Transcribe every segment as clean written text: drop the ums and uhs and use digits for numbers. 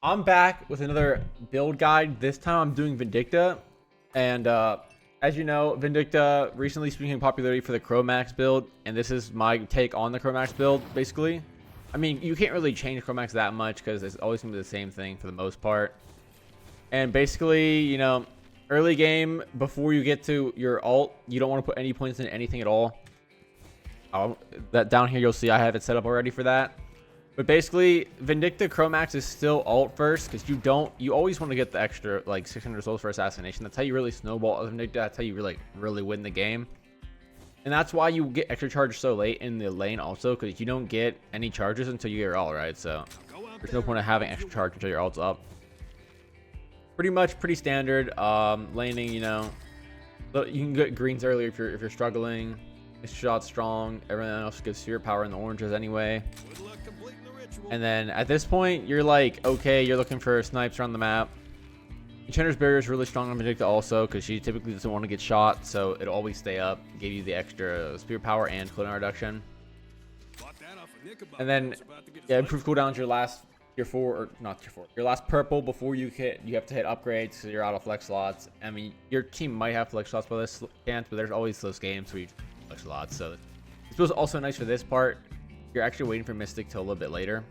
I'm back with another build guide. This time I'm doing VindicTA. And as you know, VindicTA recently speaking in popularity for the Chromax build. And this is my take on the Chromax build, basically. I mean, you can't really change Chromax that much because it's always going to be the same thing for the most part. And basically, you know, early game, before you get to your ult, you don't want to put any points in anything at all. That down here, you'll see I have it set up already for that. But basically, VindicTA Chromax is still ult first because you always want to get the extra like 600 souls for assassination. That's how you really snowball VindicTA. That's how you really win the game. And that's why you get extra charge so late in the lane also, because you don't get any charges until you get your ult, right? So there's no point of having extra charge until your ult's up. Pretty standard laning, you know. So you can get greens earlier if you're struggling. This shot's strong. Everyone else gives spirit power in the oranges anyway. And then at this point, you're like, okay, you're looking for snipes around the map. Enchanter's Barrier is really strong on VindicTA also, because she typically doesn't want to get shot, so it'll always stay up. Give you the extra spirit power and cooldown reduction. And then, yeah, improve cooldowns your last tier 4, or not tier 4, your last purple before you have to hit upgrades, so you're out of flex slots. I mean, your team might have flex slots by this chance, but there's always those games where you flex slots, so this was also nice for this part. You're actually waiting for Mystic till a little bit later.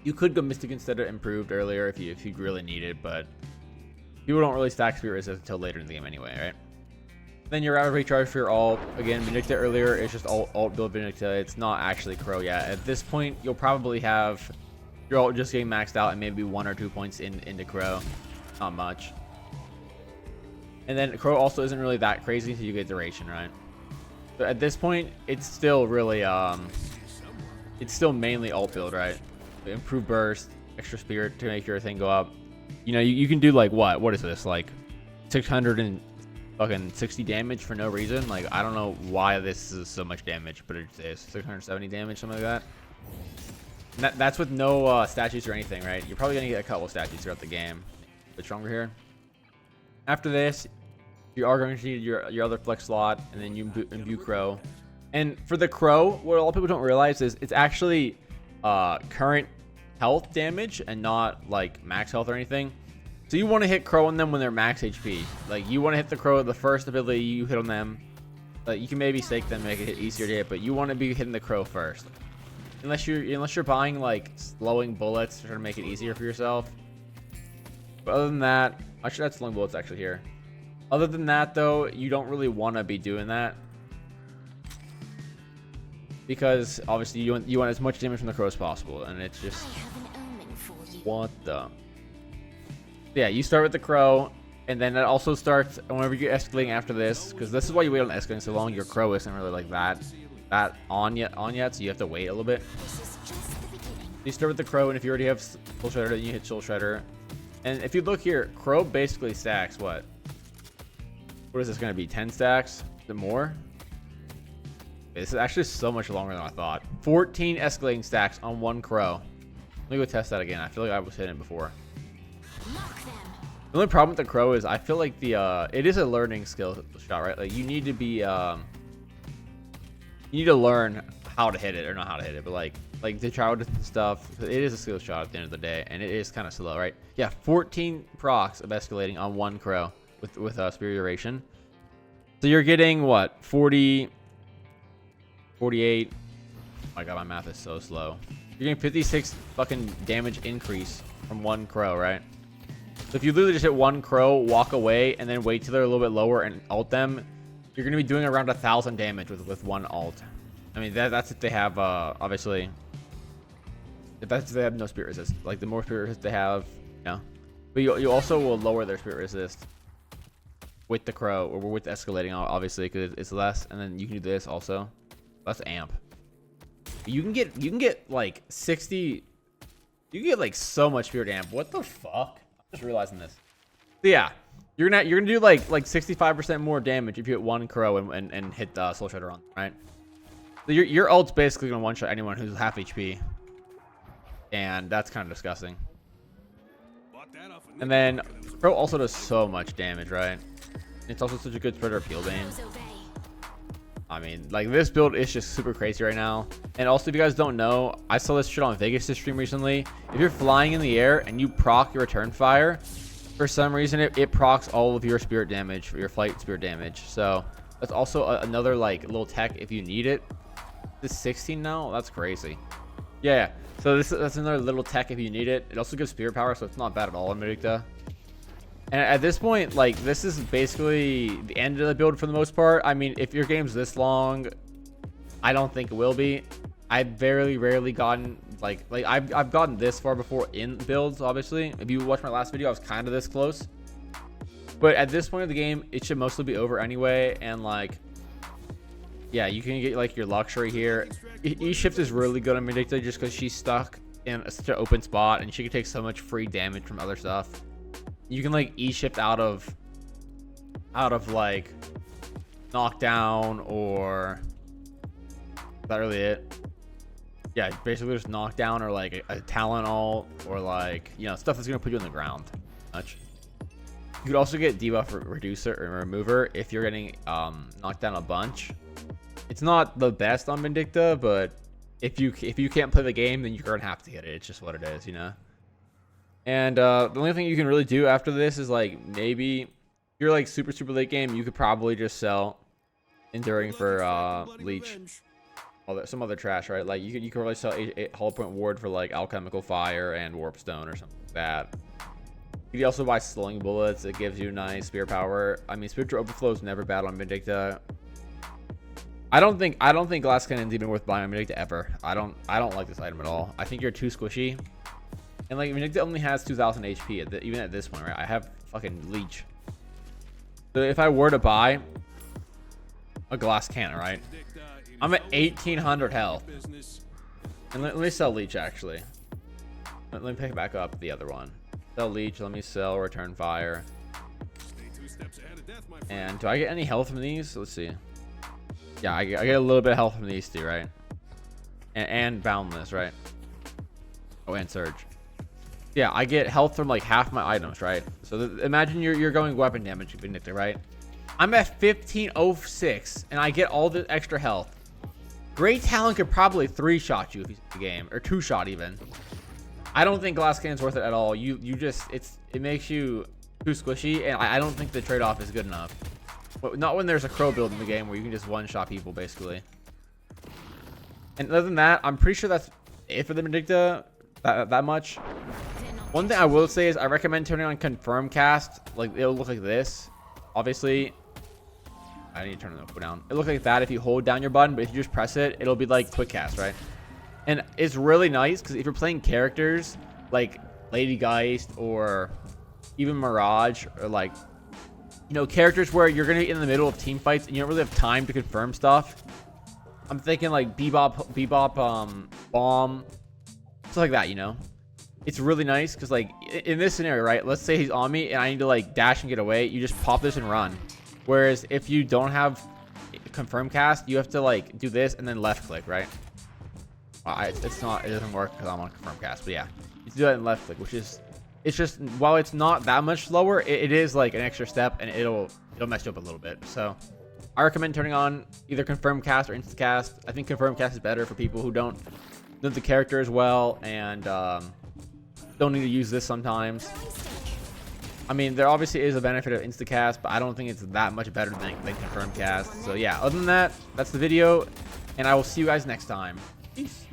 You could go Mystic instead of improved earlier if you really need it, but people don't really stack Spirit Resist until later in the game anyway, right? Then you're out of recharge for your ult. Again, VindicTA earlier is just ult build VindicTA. It's not actually Crow yet. At this point, you'll probably have your ult just getting maxed out and maybe 1 or 2 points into Crow. Not much. And then Crow also isn't really that crazy until you get duration, right? So at this point, it's still really it's still mainly ult build, right? Improve burst, extra spirit to make your thing go up. You know, you can do like what is this, like 660 damage for no reason? Like, I don't know why this is so much damage, but it is 670 damage, something like that. And that's with no statues or anything, right? You're probably gonna get a couple statues throughout the game. A bit stronger here. After this, you are going to need your other flex slot, and then you imbue Crow. And for the Crow, what a lot of people don't realize is it's actually current health damage and not like max health or anything. So you want to hit Crow on them when they're max HP. Like, you want to hit the Crow the first ability you hit on them. Like, you can maybe stake them, make it easier to hit, but you want to be hitting the Crow first. Unless you're buying like slowing bullets to try to make it easier for yourself. But other than that, I should add slowing bullets actually here. Other than that though, you don't really want to be doing that, because obviously you want as much damage from the Crow as possible, and it's just what the. Yeah, you start with the Crow, and then it also starts whenever you're escalating after this, because this is why you wait on escalating so long. Your Crow isn't really like that on yet, so you have to wait a little bit. You start with the Crow, and if you already have Soul Shredder, then you hit Soul Shredder. And if you look here, Crow basically stacks what is this going to be? 10 stacks? Is it more? This is actually so much longer than I thought. 14 escalating stacks on one Crow. Let me go test that again. I feel like I was hitting it before. The only problem with the Crow is I feel like it is a learning skill shot, right? Like, you need to be you need to learn how to hit it, or not how to hit it, but like to try with different stuff. It is a skill shot at the end of the day, and it is kind of slow, right? Yeah, 14 procs of escalating on one Crow with spirit duration. So you're getting what, 40, 48. Oh my god, my math is so slow. You're getting 56 fucking damage increase from one Crow, right? So if you literally just hit one Crow, walk away, and then wait till they're a little bit lower and ult them, you're gonna be doing around 1,000 damage with one ult. I mean, that's if they have obviously, if they have no spirit resist. Like, the more spirit resist they have, you know. But you also will lower their spirit resist with the Crow, or with escalating, obviously, because it's less. And then you can do this also. That's amp. You can get like 60. You can get like so much spirit amp. What the fuck? I'm just realizing this. So yeah, you're gonna do like 65% more damage if you hit one Crow and hit the Soul Shredder on, right? So your ult's basically gonna one shot anyone who's half HP, and that's kind of disgusting. And then Crow also does so much damage, right? It's also such a good spreader appeal bane. I mean, like, this build is just super crazy right now. And also, if you guys don't know, I saw this shit on Vegas' stream recently. If you're flying in the air and you proc your return fire, for some reason it procs all of your spirit damage, your flight spirit damage. So that's also another like little tech if you need it. This is 16 now. That's crazy. Yeah. So that's another little tech if you need it. It also gives spirit power, so it's not bad at all in VindicTA. And at this point, like, this is basically the end of the build for the most part. I mean, if your game's this long, I don't think it will be. I've very rarely gotten like I've gotten this far before in builds. Obviously, if you watch my last video, I was kind of this close. But at this point of the game, it should mostly be over anyway. And like, yeah, you can get like your luxury here. E-shift is really good on VindicTA just because she's stuck in such an open spot and she can take so much free damage from other stuff. You can like E-shift out of like knockdown, or is that really it? Yeah, basically just knockdown or like a talent ult, or like, you know, stuff that's gonna put you on the ground. Much. You could also get debuff reducer or remover if you're getting knocked down a bunch. It's not the best on VindicTA, but if you can't play the game, then you're gonna have to get it. It's just what it is, you know. And the only thing you can really do after this is like, maybe if you're like super late game, you could probably just sell enduring for leech, some other trash, right? Like you could really sell a hollow point ward for like alchemical fire and warp stone or something like that. You can also buy slowing bullets. It gives you nice spear power. I mean, spiritual overflow is never bad on VindicTA. I don't think glass cannon's even worth buying on VindicTA ever. I don't like this item at all. I think you're too squishy. And like, VindicTA only has 2,000 HP even at this point, right? I have fucking leech. So if I were to buy a glass cannon, right? I'm at 1,800 health. And let me sell leech actually. Let me pick it back up the other one. Sell leech. Let me sell return fire. And do I get any health from these? Let's see. Yeah, I get a little bit of health from these two, right? And boundless, right? Oh, and surge. Yeah, I get health from like half my items, right? So imagine you're going weapon damage, VindicTA, right? I'm at 1506 and I get all the extra health. Great talent could probably 3-shot you if you the game, or 2-shot even. I don't think glass cannon's worth it at all. You just it makes you too squishy, and I don't think the trade-off is good enough. But not when there's a crow build in the game where you can just one-shot people basically. And other than that, I'm pretty sure that's it for the VindicTA. That much. One thing I will say is I recommend turning on confirm cast. Like, it'll look like this. Obviously, I need to turn the down. It looks like that if you hold down your button, but if you just press it, it'll be like quick cast, right? And it's really nice because if you're playing characters like Lady Geist or even Mirage, or like, you know, characters where you're gonna be in the middle of team fights and you don't really have time to confirm stuff. I'm thinking like Bebop, Bomb, stuff like that, you know. It's really nice because like in this scenario, right, let's say he's on me and I need to like dash and get away. You just pop this and run. Whereas if you don't have confirm cast, you have to like do this and then left click, right? It doesn't work because I'm on confirm cast, but yeah, you do that in left click, which is, it's just, while it's not that much slower, it is like an extra step, and it'll mess you up a little bit. So I recommend turning on either confirm cast or instant cast. I think confirm cast is better for people who don't know the character as well and don't need to use this sometimes. I mean, there obviously is a benefit of instacast, but I don't think it's that much better than confirm cast. So yeah, other than that, that's the video, and I will see you guys next time. Peace.